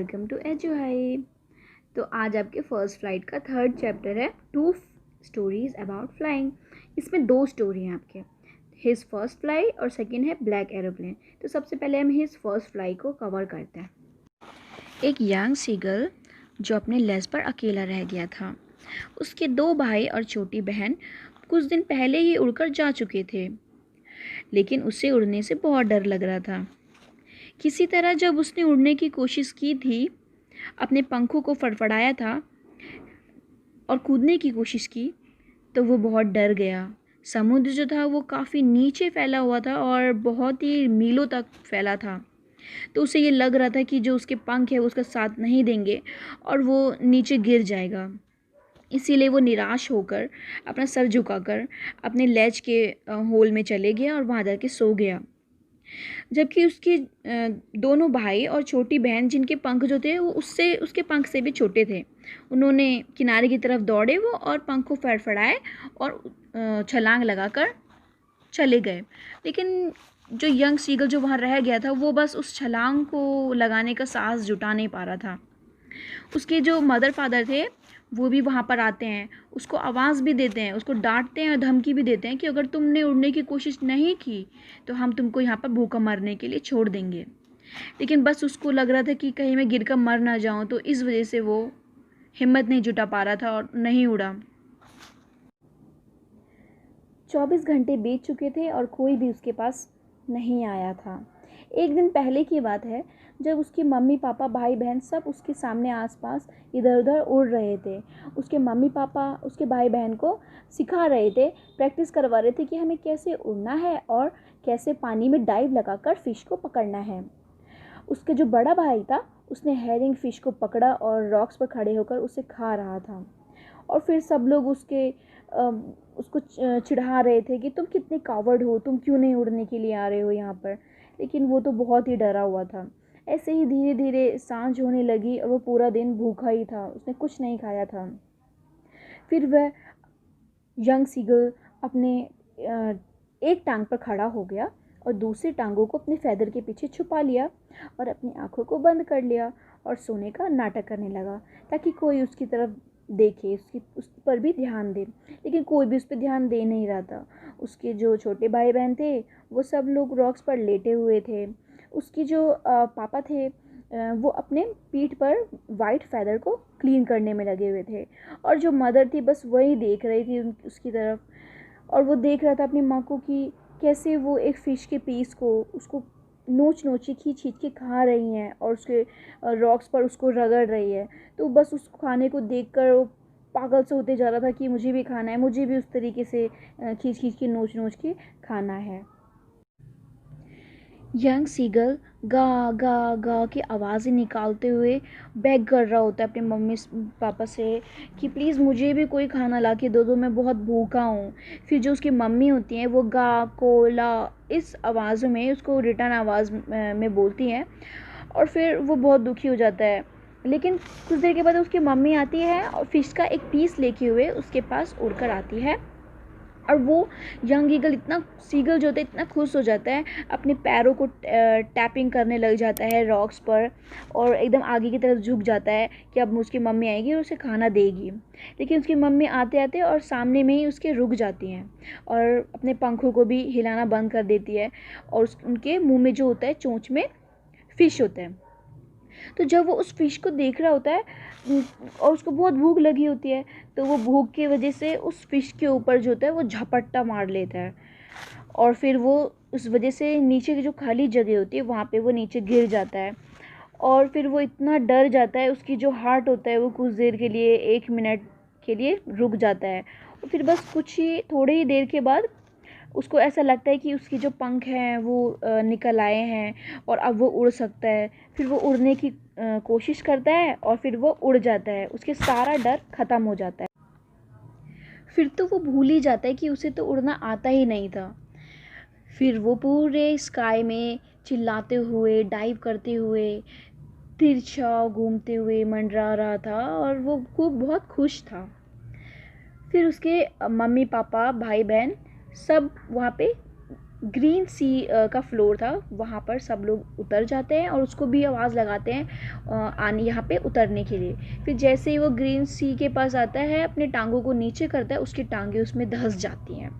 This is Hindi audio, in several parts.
Welcome to edu HYBE. तो आज आपके फर्स्ट फ्लाइट का थर्ड चैप्टर है, टू स्टोरीज अबाउट फ्लाइंग। इसमें दो स्टोरी हैं आपके, हिज फर्स्ट फ्लाई और सेकंड है ब्लैक एरोप्लेन। तो सबसे पहले हम हिज फर्स्ट फ्लाई को कवर करते हैं। एक यंग सीगल जो अपने लेस पर अकेला रह गया था। उसके दो भाई और छोटी बहन कुछ दिन पहले ही उड़कर जा चुके थे, लेकिन उसे उड़ने से बहुत डर लग रहा था। किसी तरह जब उसने उड़ने की कोशिश की थी, अपने पंखों को फड़फड़ाया था और कूदने की कोशिश की, तो वो बहुत डर गया। समुद्र जो था वो काफ़ी नीचे फैला हुआ था और बहुत ही मीलों तक फैला था। तो उसे ये लग रहा था कि जो उसके पंख है वो उसका साथ नहीं देंगे और वो नीचे गिर जाएगा। इसीलिए वो निराश होकर अपना सर झुकाकर अपने लेज के होल में चले गया और वहाँ जाके सो गया। जबकि उसके दोनों भाई और छोटी बहन, जिनके पंख जो थे वो उसके पंख से भी छोटे थे, उन्होंने किनारे की तरफ दौड़े वो और पंख को फड़फड़ाए और छलांग लगाकर चले गए। लेकिन जो यंग सीगल जो वहाँ रह गया था वो बस उस छलांग को लगाने का साहस जुटा नहीं पा रहा था। उसके जो मदर फादर थे वो भी वहाँ पर आते हैं, उसको आवाज़ भी देते हैं, उसको डांटते हैं और धमकी भी देते हैं कि अगर तुमने उड़ने की कोशिश नहीं की तो हम तुमको यहाँ पर भूखा मरने के लिए छोड़ देंगे। लेकिन बस उसको लग रहा था कि कहीं मैं गिरकर मर ना जाऊँ, तो इस वजह से वो हिम्मत नहीं जुटा पा रहा था और नहीं उड़ा। 24 घंटे बीत चुके थे और कोई भी उसके पास नहीं आया था। एक दिन पहले की बात है, जब उसके मम्मी पापा भाई बहन सब उसके सामने आसपास इधर उधर उड़ रहे थे। उसके मम्मी पापा उसके भाई बहन को सिखा रहे थे, प्रैक्टिस करवा रहे थे कि हमें कैसे उड़ना है और कैसे पानी में डाइव लगाकर फ़िश को पकड़ना है। उसके जो बड़ा भाई था उसने हेरिंग फ़िश को पकड़ा और रॉक्स पर खड़े होकर उसे खा रहा था। और फिर सब लोग उसको चिढ़ा रहे थे कि तुम कितने कावर्ड हो, तुम क्यों नहीं उड़ने के लिए आ रहे हो यहाँ पर। लेकिन वो तो बहुत ही डरा हुआ था। ऐसे ही धीरे धीरे सांझ होने लगी और वो पूरा दिन भूखा ही था, उसने कुछ नहीं खाया था। फिर वह यंग सीगल अपने एक टांग पर खड़ा हो गया और दूसरी टांगों को अपने फैदर के पीछे छुपा लिया और अपनी आंखों को बंद कर लिया और सोने का नाटक करने लगा, ताकि कोई उसकी तरफ देखे, उस पर भी ध्यान दे। लेकिन कोई भी उस पर ध्यान दे नहीं रहा था। उसके जो छोटे भाई बहन थे वो सब लोग रॉक्स पर लेटे हुए थे। उसके जो पापा थे वो अपने पीठ पर वाइट फैदर को क्लीन करने में लगे हुए थे और जो मदर थी बस वही देख रही थी उसकी तरफ। और वो देख रहा था अपनी माँ को कि कैसे वो एक फ़िश के पीस को उसको नोच नोची खींच खींच के खा रही हैं और उसके रॉक्स पर उसको रगड़ रही है। तो बस उस खाने को देखकर वो पागल से होते जा रहा था कि मुझे भी खाना है, मुझे भी उस तरीके से खींच खींच के नोच नोच के खाना है। यंग सीगल गा गा गा की आवाज़ें निकालते हुए बेग कर रहा होता है अपने मम्मी पापा से कि प्लीज़ मुझे भी कोई खाना ला के दो दो, मैं बहुत भूखा हूँ। फिर जो उसकी मम्मी होती हैं वो गा कोला इस आवाज़ों में उसको रिटर्न आवाज़ में बोलती हैं और फिर वो बहुत दुखी हो जाता है। लेकिन कुछ देर के बाद उसकी मम्मी आती है और फ़िश का एक पीस लेके हुए उसके पास उड़कर आती है और वो यंग सीगल जो होता है इतना खुश हो जाता है, अपने पैरों को टैपिंग करने लग जाता है रॉक्स पर और एकदम आगे की तरफ झुक जाता है कि अब उसकी मम्मी आएगी और उसे खाना देगी। लेकिन उसकी मम्मी आते आते और सामने में ही उसके रुक जाती हैं और अपने पंखों को भी हिलाना बंद कर देती है और उनके मुंह में जो होता है चोंच में फ़िश होता है। तो जब वो उस फ़िश को देख रहा होता है और उसको बहुत भूख लगी होती है, तो वो भूख की वजह से उस फ़िश के ऊपर जो होता है वो झपट्टा मार लेता है और फिर वो उस वजह से नीचे की जो खाली जगह होती है वहाँ पे वो नीचे गिर जाता है। और फिर वो इतना डर जाता है, उसकी जो हार्ट होता है वो कुछ देर के लिए 1 मिनट के लिए रुक जाता है और फिर बस कुछ ही थोड़ी ही देर के बाद उसको ऐसा लगता है कि उसके जो पंख हैं वो निकल आए हैं और अब वो उड़ सकता है। फिर वो उड़ने की कोशिश करता है और फिर वो उड़ जाता है, उसके सारा डर ख़त्म हो जाता है। फिर तो वो भूल ही जाता है कि उसे तो उड़ना आता ही नहीं था। फिर वो पूरे स्काई में चिल्लाते हुए, डाइव करते हुए, तिरछा घूमते हुए मंडरा रहा था और वो बहुत खुश था। फिर उसके मम्मी पापा भाई बहन सब वहाँ पे ग्रीन सी का फ्लोर था, वहाँ पर सब लोग उतर जाते हैं और उसको भी आवाज़ लगाते हैं आने यहाँ पे उतरने के लिए। फिर जैसे ही वो ग्रीन सी के पास आता है, अपने टांगों को नीचे करता है, उसकी टांगें उसमें धंस जाती हैं।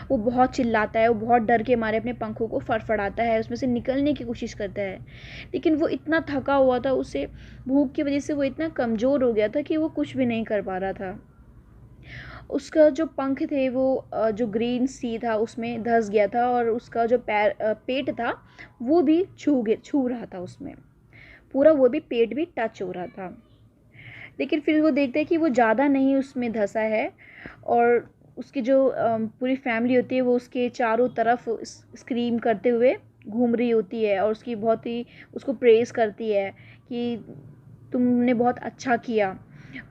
वो बहुत चिल्लाता है, वो बहुत डर के मारे अपने पंखों को फड़फड़ाता है, उसमें से निकलने की कोशिश करता है, लेकिन वो इतना थका हुआ था, उसे भूख की वजह से वो इतना कमज़ोर हो गया था कि वो कुछ भी नहीं कर पा रहा था। उसका जो पंख थे वो जो ग्रीन सी था उसमें धंस गया था, और उसका जो पेट था वो भी छू रहा था उसमें, पूरा वो भी पेट भी टच हो रहा था। लेकिन फिर वो देखते हैं कि वो ज़्यादा नहीं उसमें धंसा है, और उसकी जो पूरी फैमिली होती है वो उसके चारों तरफ स्क्रीम करते हुए घूम रही होती है, और उसकी बहुत ही उसको प्रेज़ करती है कि तुमने बहुत अच्छा किया।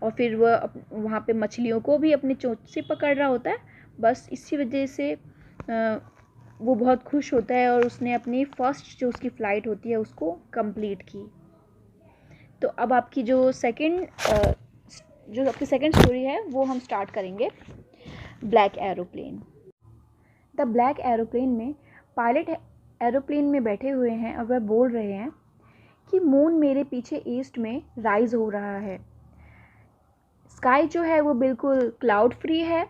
और फिर वह वहाँ पे मछलियों को भी अपनी चोंच से पकड़ रहा होता है। बस इसी वजह से वो बहुत खुश होता है, और उसने अपनी फ़र्स्ट जो उसकी फ़्लाइट होती है उसको कंप्लीट की। तो अब आपकी जो सेकंड स्टोरी है वो हम स्टार्ट करेंगे, black aeroplane. The black aeroplane में पायलट एरोप्लेन में बैठे हुए हैं और वह बोल रहे हैं कि मून मेरे पीछे ईस्ट में राइज हो रहा है। स्काई जो है वो बिल्कुल क्लाउड फ्री है,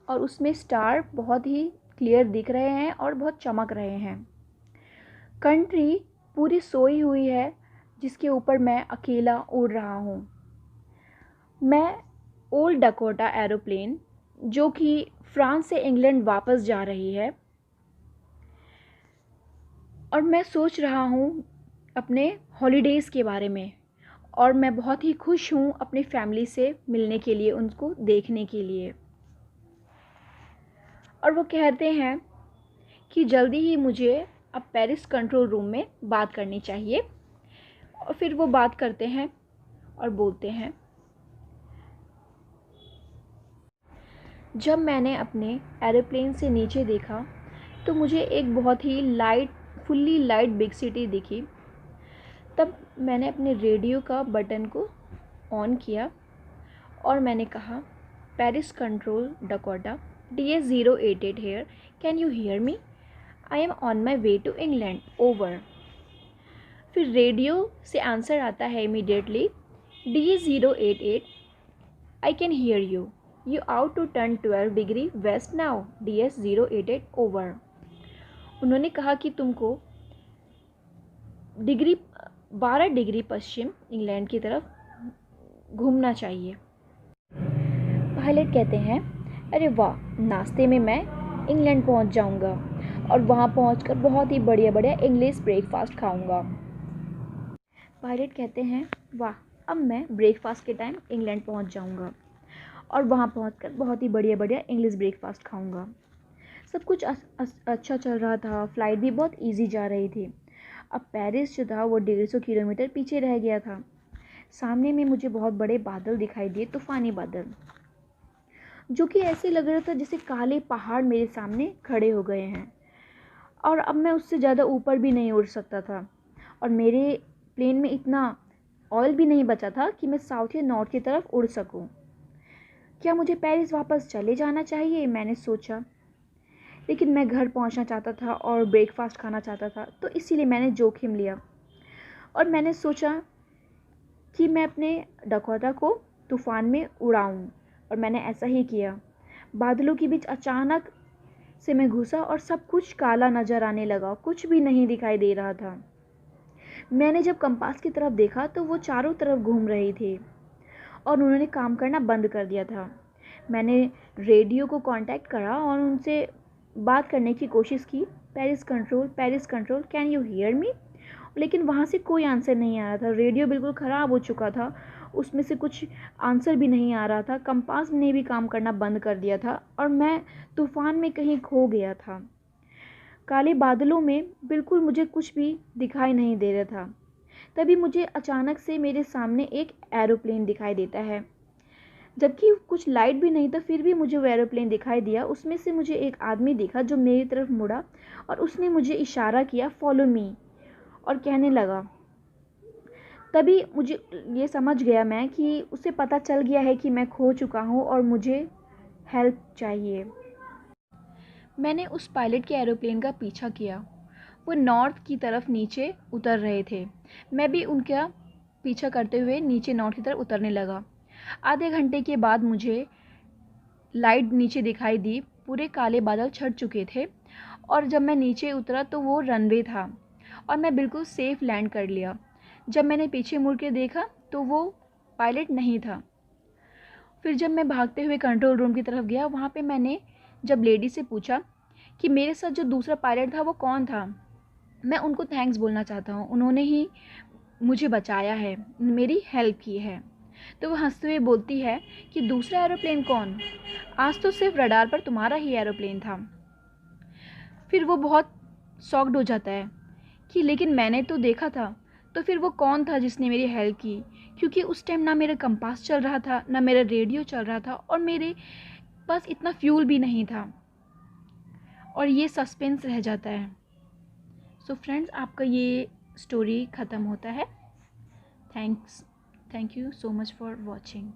और उसमें स्टार बहुत ही क्लियर दिख रहे हैं और बहुत चमक रहे हैं। कंट्री पूरी सोई हुई है, जिसके ऊपर मैं अकेला उड़ रहा हूँ। मैं ओल्ड डकोटा एरोप्लेन, जो कि फ्रांस से इंग्लैंड वापस जा रही है, और मैं सोच रहा हूँ अपने हॉलीडेज़ के बारे में, और मैं बहुत ही खुश हूँ अपनी फैमिली से मिलने के लिए, उनको देखने के लिए। और वो कहते हैं कि जल्दी ही मुझे अब पेरिस कंट्रोल रूम में बात करनी चाहिए। और फिर वो बात करते हैं और बोलते हैं, जब मैंने अपने एरोप्लेन से नीचे देखा तो मुझे एक बहुत ही फुल्ली लाइट बिग सिटी दिखी। तब मैंने अपने रेडियो का बटन को ऑन किया और मैंने कहा, Paris control Dakota, DS088 here, can you hear me? I am on my way to England, over. फिर रेडियो से आंसर आता है immediately, DS088, I can hear you, you out to turn 12 degree west now, DS088, over. उन्होंने कहा कि तुमको 12 डिग्री पश्चिम इंग्लैंड की तरफ घूमना चाहिए। पायलट कहते हैं, अरे वाह, नाश्ते में मैं इंग्लैंड पहुंच जाऊंगा और वहां पहुंचकर बहुत ही बढ़िया बढ़िया इंग्लिश ब्रेकफास्ट खाऊंगा। पायलट कहते हैं, वाह, अब मैं ब्रेकफास्ट के टाइम इंग्लैंड पहुंच जाऊंगा और वहां पहुंचकर बहुत ही बढ़िया बढ़िया इंग्लिश ब्रेकफास्ट खाऊंगा। सब कुछ अच्छा चल रहा था, फ़्लाइट भी बहुत इजी जा रही थी। अब पेरिस जो था वो 150 किलोमीटर पीछे रह गया था। सामने में मुझे बहुत बड़े बादल दिखाई दिए, तूफ़ानी बादल, जो कि ऐसे लग रहा था जैसे काले पहाड़ मेरे सामने खड़े हो गए हैं, और अब मैं उससे ज़्यादा ऊपर भी नहीं उड़ सकता था, और मेरे प्लेन में इतना ऑयल भी नहीं बचा था कि मैं साउथ या नॉर्थ की तरफ उड़ सकूं। क्या मुझे पेरिस वापस चले जाना चाहिए, मैंने सोचा। लेकिन मैं घर पहुंचना चाहता था और ब्रेकफास्ट खाना चाहता था, तो इसीलिए मैंने जोखिम लिया और मैंने सोचा कि मैं अपने डकोटा को तूफ़ान में उड़ाऊं, और मैंने ऐसा ही किया। बादलों के बीच अचानक से मैं घुसा और सब कुछ काला नज़र आने लगा, कुछ भी नहीं दिखाई दे रहा था। मैंने जब कंपास की तरफ देखा तो वो चारों तरफ घूम रही थी और उन्होंने काम करना बंद कर दिया था। मैंने रेडियो को कांटेक्ट करा और उनसे बात करने की कोशिश की, Paris control, can you hear मी? लेकिन वहाँ से कोई आंसर नहीं आ रहा था। रेडियो बिल्कुल ख़राब हो चुका था, उसमें से कुछ आंसर भी नहीं आ रहा था। कंपास ने भी काम करना बंद कर दिया था और मैं तूफ़ान में कहीं खो गया था। काले बादलों में बिल्कुल मुझे कुछ भी दिखाई नहीं दे रहा था। तभी मुझे अचानक से मेरे सामने एक एरोप्लेन दिखाई देता है। जबकि कुछ लाइट भी नहीं था, फिर भी मुझे वो एरोप्लेन दिखाई दिया। उसमें से मुझे एक आदमी दिखा जो मेरी तरफ मुड़ा और उसने मुझे इशारा किया, फॉलो मी, और कहने लगा। तभी मुझे ये समझ गया मैं कि उसे पता चल गया है कि मैं खो चुका हूँ और मुझे हेल्प चाहिए। मैंने उस पायलट के एरोप्लेन का पीछा किया। वो नॉर्थ की तरफ नीचे उतर रहे थे। मैं भी उनका पीछा करते हुए नीचे नॉर्थ की तरफ उतरने लगा। आधे घंटे के बाद मुझे लाइट नीचे दिखाई दी। पूरे काले बादल छट चुके थे और जब मैं नीचे उतरा तो वो रनवे था और मैं बिल्कुल सेफ़ लैंड कर लिया। जब मैंने पीछे मुड़ के देखा तो वो पायलट नहीं था। फिर जब मैं भागते हुए कंट्रोल रूम की तरफ गया, वहाँ पे मैंने जब लेडी से पूछा कि मेरे साथ जो दूसरा पायलट था वो कौन था, मैं उनको थैंक्स बोलना चाहता हूँ, उन्होंने ही मुझे बचाया है, मेरी हेल्प की है। तो वो हंसते हुए बोलती है कि दूसरा एरोप्लेन कौन? आज तो सिर्फ रडार पर तुम्हारा ही एरोप्लेन था। फिर वो बहुत शॉक्ड हो जाता है कि लेकिन मैंने तो देखा था। तो फिर वो कौन था जिसने मेरी हेल्प की? क्योंकि उस टाइम ना मेरा कंपास चल रहा था, ना मेरा रेडियो चल रहा था और मेरे पास इतना फ्यूल भी नहीं था और ये सस्पेंस रह जाता है। सो फ्रेंड्स, आपका ये स्टोरी ख़त्म होता है। Thank you so much for watching.